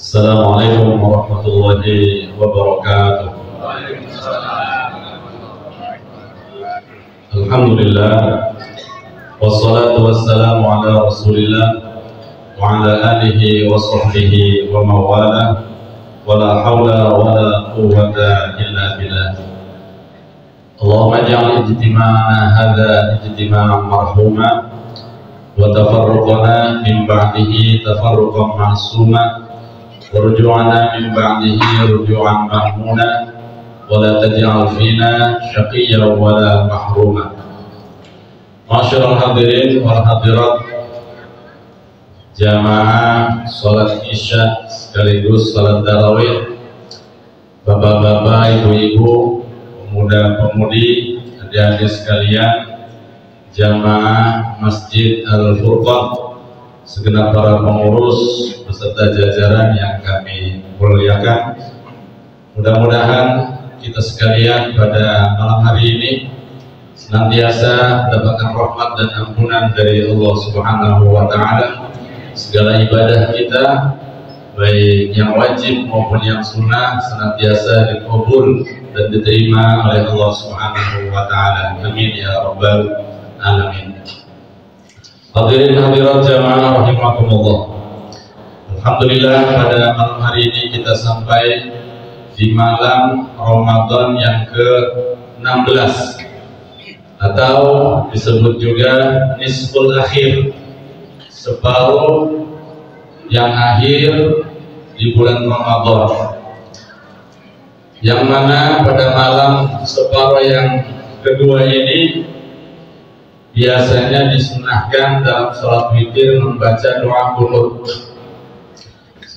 Assalamualaikum warahmatullahi wabarakatuh. Alhamdulillah, wassalatu wassalamu ala rasulillah wa ala alihi wa sahbihi wa mawala, wa la hawla wa la quwwata illa billah. Allahumma ja'al ijtima'ana hadha ijtima'an marhuma wa tafarruqana min ba'dihi tafarruqan ma'suma warju'ana min ba'dihi ruju'an mahmuna wa la taj'al fina syaqiyyan wa la mahruma. Masyarul hadirin wal hadirat, jamaah salat isya sekaligus salat tarawih, bapak-bapak, ibu-ibu, pemuda-pemudi, adik-adik sekalian, jamaah Masjid Al-Furqan, segenap para pengurus beserta jajaran yang kami muliakan. Mudah-mudahan kita sekalian pada malam hari ini senantiasa mendapatkan rahmat dan ampunan dari Allah Subhanahu wa Ta'ala. Segala ibadah kita, baik yang wajib maupun yang sunnah, senantiasa dikabul dan diterima oleh Allah Subhanahu wa Ta'ala. Amin ya rabbal alamin. Hadirin hadirat jamaah rahimakumullah. Alhamdulillah, pada malam hari ini kita sampai di malam Ramadan yang ke-16 atau disebut juga nisful akhir, separuh yang akhir di bulan Ramadan, yang mana pada malam separuh yang kedua ini biasanya disunahkan dalam sholat witir membaca doa qunut.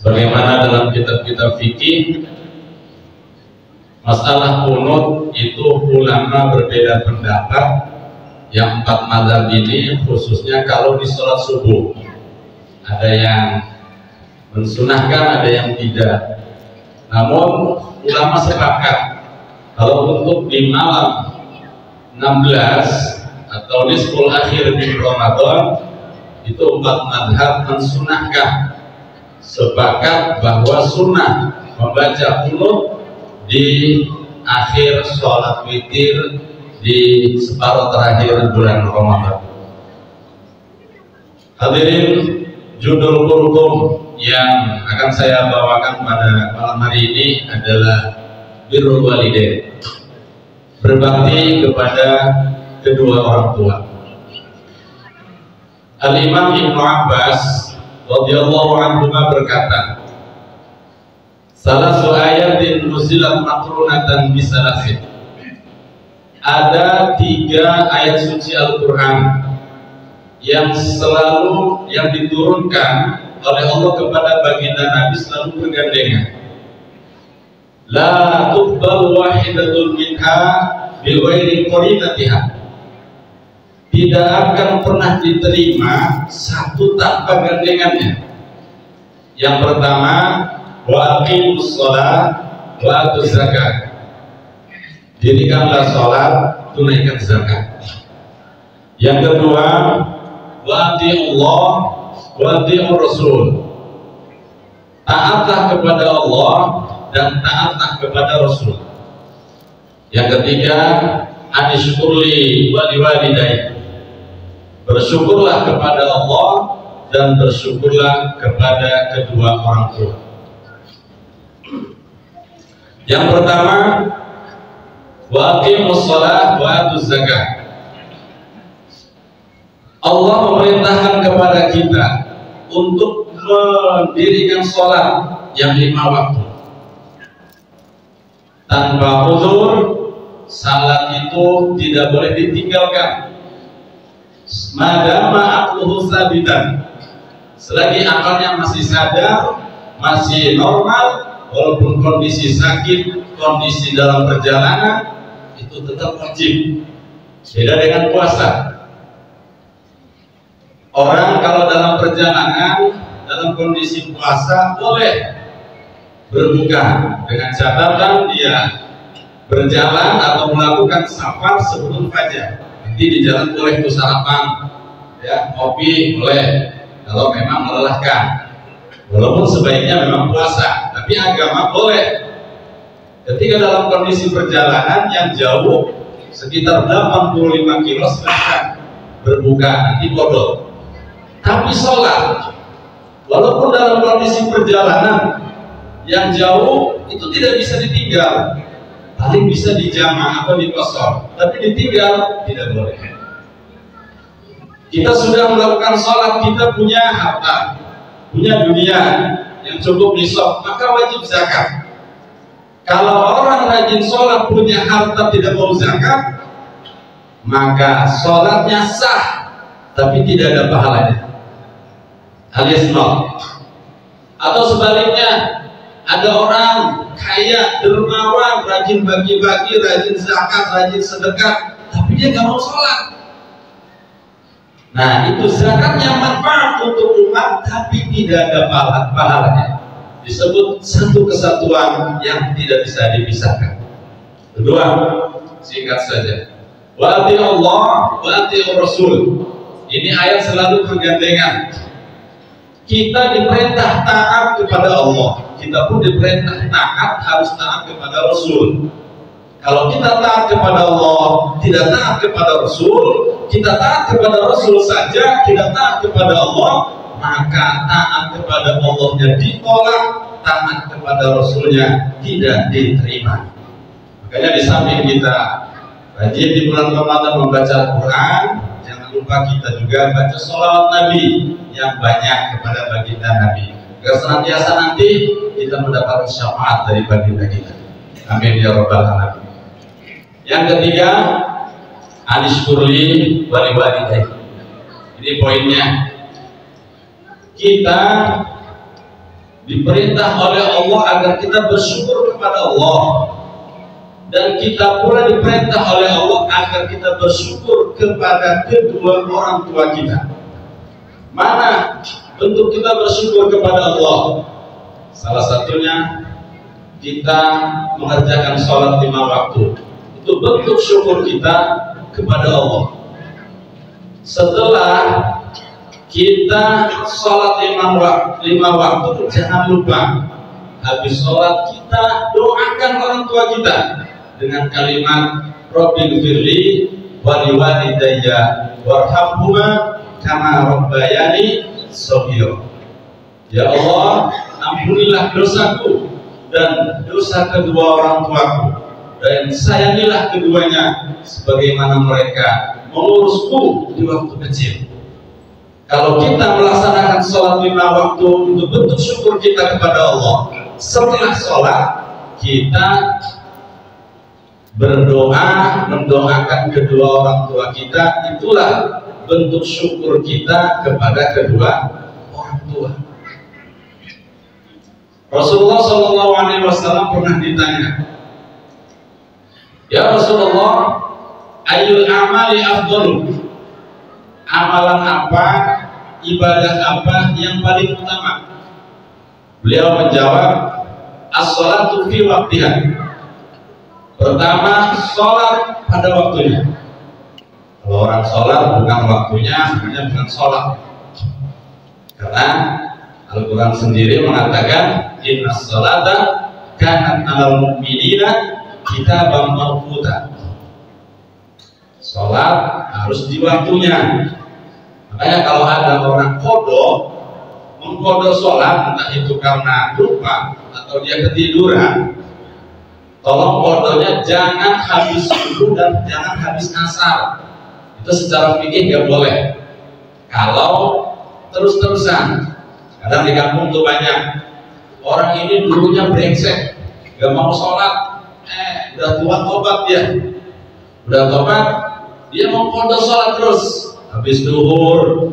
Sebagaimana dalam kitab-kitab fikih, masalah qunut itu ulama berbeda pendapat. Yang 4 mazhab ini khususnya kalau di sholat subuh, ada yang mensunahkan, ada yang tidak. Namun ulama sepakat kalau untuk di malam 16 atau nisful akhir di Ramadan itu 4 mazhab mensunahkan, sepakat bahwa sunnah membaca qunut di akhir sholat witir di separuh terakhir bulan Ramadan. Hadirin, judul kultum yang akan saya bawakan pada malam hari ini adalah birrul walidain, berbakti kepada kedua orang tua. Al-Imam Ibnu Abbas radhiyallahu anhu berkata, salah satu ayatin nuzilat makrunatan bisalasin. Ada 3 ayat suci Al-Quran yang selalu diturunkan oleh Allah kepada baginda Nabi selalu bergandengan. La tuqbal wahidatun minha bil ghairi qarinatiha. Tidak akan pernah diterima satu tanpa gandengannya. Yang pertama, wa aqimus shalah wa atuz zakat. Dirikanlah sholat, tunaikan zakat. Yang kedua, wa ati'ullah wa ati'ur rasul. Taatlah kepada Allah dan taatlah kepada Rasul. Yang ketiga, anishkurli wa liwalidayya. Bersyukurlah kepada Allah dan bersyukurlah kepada kedua orang tua. Yang pertama, wa aqimus shalah wa atuz zakat. Allah memerintahkan kepada kita untuk mendirikan sholat yang 5 waktu. Tanpa uzur, salat itu tidak boleh ditinggalkan. Madama aqluhu sabitan, selagi akalnya masih sadar, masih normal, walaupun kondisi sakit, kondisi dalam perjalanan, itu tetap wajib. Beda dengan puasa. Orang kalau dalam perjalanan, dalam kondisi puasa boleh berbuka, dengan catatan dia berjalan atau melakukan safar sebelum fajar. Nanti di jalan boleh tuh sarapan, ya, kopi boleh, kalau memang melelahkan. Walaupun sebaiknya memang puasa, tapi agama boleh. Ketika dalam kondisi perjalanan yang jauh, sekitar 85 kilo silahkan berbuka, nanti kodok. Tapi sholat, walaupun dalam kondisi perjalanan yang jauh, itu tidak bisa ditinggal. Paling bisa dijama atau dikosor, tapi ditinggal tidak boleh. Kita sudah melakukan sholat, kita punya harta, punya dunia yang cukup nisab, maka wajib zakat. Kalau orang rajin sholat punya harta tidak mau zakat, maka sholatnya sah, tapi tidak ada pahalanya, alias nol. Atau sebaliknya, ada orang kaya, dermawan, rajin bagi-bagi, rajin zakat, rajin sedekah, tapi dia nggak mau sholat. Nah, itu zakatnya manfaat untuk umat, tapi tidak ada pahalanya. Disebut satu kesatuan yang tidak bisa dipisahkan. Kedua, singkat saja. Wa ati Allah, wa ati Rasul. Ini ayat selalu bergandengan. Kita diperintah taat kepada Allah, kita pun diperintah taat, harus taat kepada Rasul. Kalau kita taat kepada Allah, tidak taat kepada Rasul, kita taat kepada Rasul saja, tidak taat kepada Allah, maka taat kepada Allahnya ditolak, taat kepada Rasulnya tidak diterima. Makanya di samping kita rajin di bulan Ramadan membaca Al-Quran, jangan lupa kita juga baca sholawat Nabi yang banyak kepada baginda Nabi, agar senantiasa nanti kita mendapatkan syafaat dari baginda kita. Amin ya rabbal alamin. Yang ketiga, anishkurli wali walidayya. Ini poinnya. Kita diperintah oleh Allah agar kita bersyukur kepada Allah, dan kita pula diperintah oleh Allah agar kita bersyukur kepada kedua orang tua kita. Mana bentuk kita bersyukur kepada Allah? Salah satunya kita mengerjakan sholat 5 waktu. Itu bentuk syukur kita kepada Allah. Setelah kita sholat 5 waktu, jangan lupa habis sholat kita doakan orang tua kita dengan kalimat Rabbil firli wali walidayya warhamhuma kama rabbayani shaghira. Ya Allah, ampunilah dosaku dan dosa kedua orang tuaku, dan sayangilah keduanya sebagaimana mereka mengurusku di waktu kecil. Kalau kita melaksanakan sholat 5 waktu untuk bentuk syukur kita kepada Allah, setelah sholat kita berdoa mendoakan kedua orang tua kita, itulah bentuk syukur kita kepada kedua orang tua. Rasulullah SAW pernah ditanya, ya Rasulullah, ayyul amali afdalu, amalan apa, ibadah apa yang paling utama? Beliau menjawab, as-sholatu fi waqtiha. Pertama, sholat pada waktunya. Kalau orang sholat bukan waktunya, namanya bukan sholat. Karena Al-Quran sendiri mengatakan, inna sholata kanat 'alal mu'minina kitaban mawquta. Sholat harus di waktunya. Makanya kalau ada orang mengkodok sholat, entah itu karena lupa atau dia ketiduran, tolong kodonya jangan habis subuh dan jangan habis asar. Itu secara fikih nggak boleh. Kalau terus-terusan, kadang di kampung tuh banyak orang ini dulunya brengsek, nggak mau sholat, udah tua tobat dia mau kodok sholat terus. Habis duhur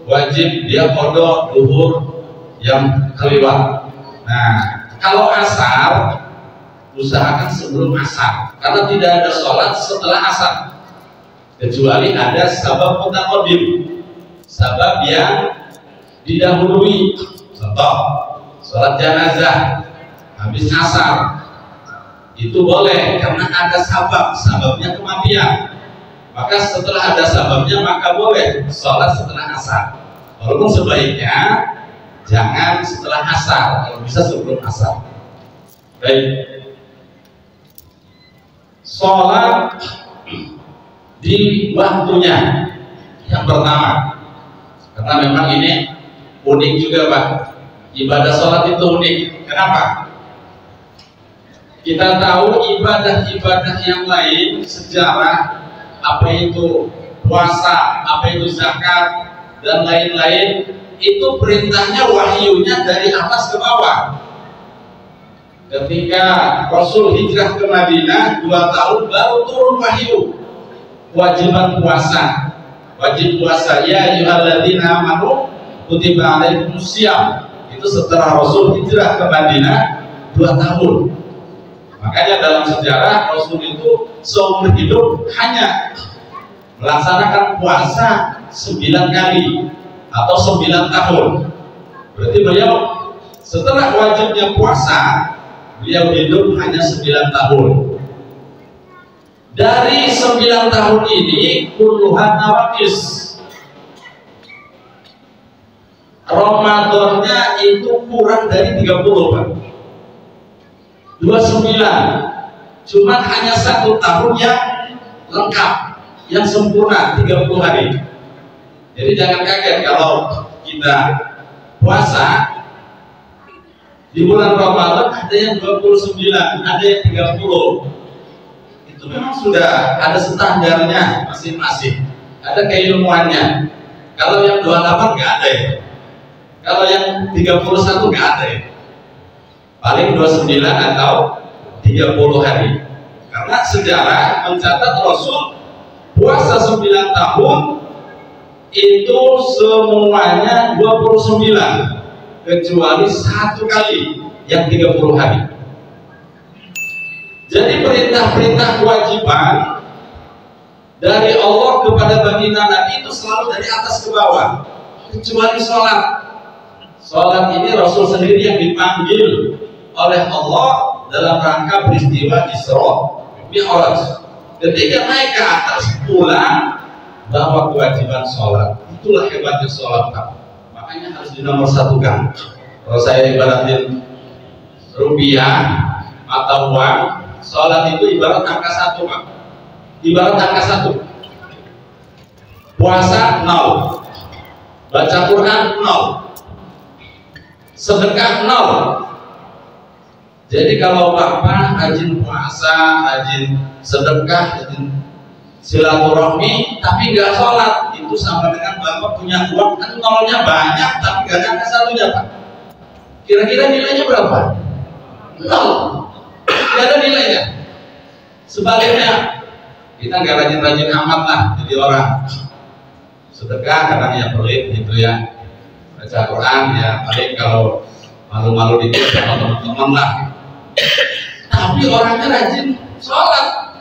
wajib dia kodok duhur yang kelewat. Nah, kalau asar usahakan sebelum asar, karena tidak ada sholat setelah asar kecuali ada sabab mutaqaddim, sabab yang didahului. Contoh, sholat jenazah habis asar itu boleh karena ada sababnya kematian. Maka setelah ada sababnya maka boleh sholat setelah asar. Walaupun sebaiknya jangan setelah asar, kalau bisa sebelum asar. Baik. Sholat di waktunya yang pertama, karena memang ini unik juga Pak, ibadah sholat itu unik. Kenapa? Kita tahu ibadah-ibadah yang lain, sejarah, apa itu puasa, apa itu zakat, dan lain-lain, itu perintahnya wahyunya dari atas ke bawah. Ketika Rasul hijrah ke Madinah 2 tahun baru turun wahyu kewajiban puasa, wajib puasa, ya ayyuhalladzina amanu kutiba alaikumusiyam. Itu setelah Rasul hijrah ke Madinah 2 tahun. Makanya dalam sejarah Rasul itu seumur hidup hanya melaksanakan puasa 9 kali atau 9 tahun. Berarti beliau setelah wajibnya puasa, beliau hidup hanya 9 tahun. Dari 9 tahun ini kulluhan nawaqis, Ramadannya itu kurang dari 30 Pak, 29. Cuman hanya 1 tahun yang lengkap, yang sempurna 30 hari. Jadi jangan kaget kalau kita puasa di bulan Ramadan ada yang 29, ada yang 30. Itu memang sudah ada standarnya masing-masing, ada keilmuannya. Kalau yang 28 nggak ada ya, kalau yang 31 nggak ada ya, paling 29 atau 30 hari. Karena sejarah mencatat Rasul puasa 9 tahun itu semuanya 29, kecuali 1 kali yang 30 hari. Jadi perintah-perintah kewajiban dari Allah kepada baginda Nabi itu selalu dari atas ke bawah, kecuali sholat. Sholat ini Rasul sendiri yang dipanggil oleh Allah dalam rangka peristiwa Isra Mi'raj. Ketika naik ke atas pulang bahwa kewajiban sholat, itulah hebatnya sholat Pak. Makanya harus dinomorsatukan. Kalau saya ibaratin rupiah atau uang, sholat itu ibarat angka 1 Pak. Ibarat angka 1. Puasa 0, baca Quran 0, sedekah 0. Jadi kalau Bapak rajin puasa, rajin sedekah, rajin silaturahmi, tapi nggak sholat, itu sama dengan Bapak punya uang kan nolnya banyak, tapi nggak ada angka 1-nya Pak. Kira-kira nilainya berapa? 0. Nggak ada nilainya. Sebaliknya, kita nggak rajin-rajin amat lah jadi orang. Sedekah kadang ya pelit gitu ya, baca Quran ya paling kalau malu-malu dikit sama teman-teman lah. Tapi orangnya rajin sholat,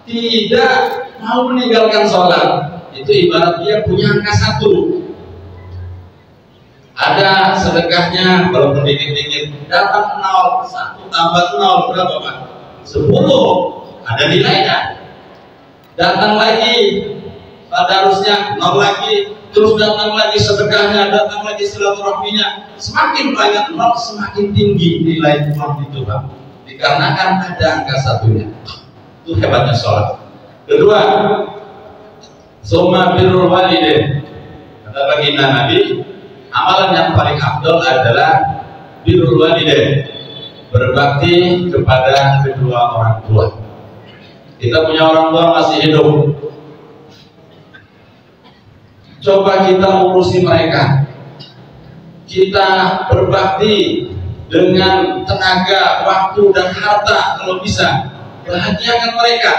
tidak mau meninggalkan sholat, itu ibarat dia punya angka 1. Ada sedekahnya walaupun dikit-dikit, datang 0, 1 tambah 0 berapa Pak? 10, ada nilainya. Datang lagi tadarusnya 0 lagi, terus datang lagi sedekahnya, datang lagi silaturahminya, semakin banyak 0 semakin tinggi nilai uang itu Pak, dikarenakan ada angka 1-nya. Itu hebatnya sholat. Kedua, summa birrul walidain. Kata baginda Nabi, amalan yang paling afdal adalah birrul walidain, berbakti kepada kedua orang tua. Kita punya orang tua masih hidup, coba kita urusi mereka, kita berbakti dengan tenaga, waktu, dan harta kalau bisa. Bahagiakan mereka.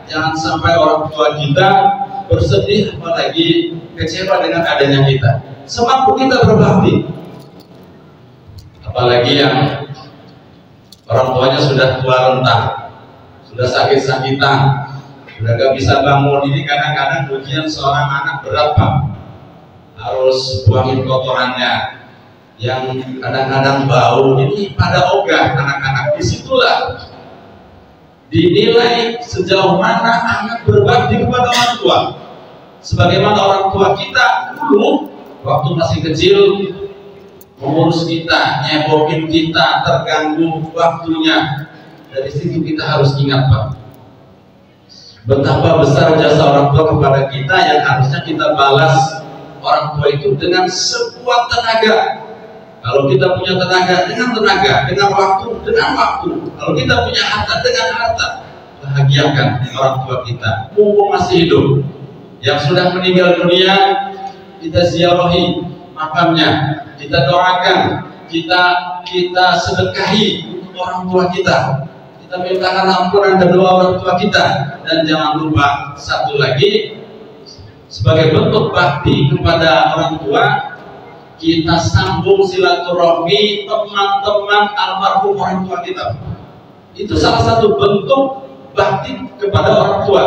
Jangan sampai orang tua kita bersedih, apalagi kecewa dengan adanya kita. Semampu kita berbakti. Apalagi yang orang tuanya sudah tua renta, sudah sakit-sakitan, sudah gak bisa bangun. Ini kadang-kadang ujian seorang anak berat Pak. Harus buangin kotorannya yang kadang-kadang bau. Ini pada ogah anak-anak. Disitulah dinilai sejauh mana anak berbakti kepada orang tua. Sebagaimana orang tua kita dulu waktu masih kecil mengurus kita, nyebokin kita, terganggu waktunya. Dari situ kita harus ingat, Pak, betapa besar jasa orang tua kepada kita yang harusnya kita balas orang tua itu dengan sekuat tenaga. Kalau kita punya tenaga, dengan waktu, dengan waktu. Kalau kita punya harta, dengan harta. Bahagiakan orang tua kita, mumpung masih hidup. Yang sudah meninggal dunia, kita ziarahi makamnya, kita doakan, kita sedekahi untuk orang tua kita. Kita mintakan ampunan kedua orang tua kita. Dan jangan lupa satu lagi, sebagai bentuk bakti kepada orang tua, kita sambung silaturahmi teman-teman almarhum orang tua kita. Itu salah satu bentuk bakti kepada orang tua.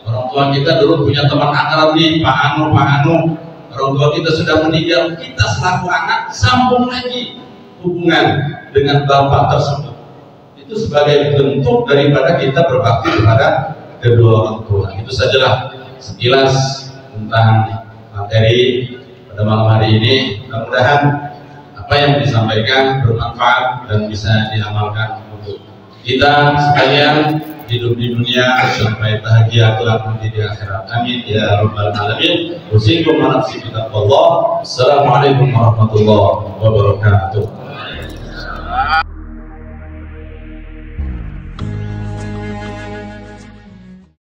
Orang tua kita dulu punya teman akrab nih, Pak Anu. Orang tua kita sudah meninggal, kita selaku anak sambung lagi hubungan dengan bapak tersebut. Itu sebagai bentuk daripada kita berbakti kepada kedua orang tua. Itu sajalah sekilas tentang materi pada malam hari ini. Mudah-mudahan apa yang disampaikan bermanfaat dan bisa diamalkan untuk kita sekalian hidup di dunia sampai bahagia kelak nanti di akhirat. Amin ya rabbal alamin. Usikum wa nafsi bi taqwallah. Assalamualaikum warahmatullahi wabarakatuh.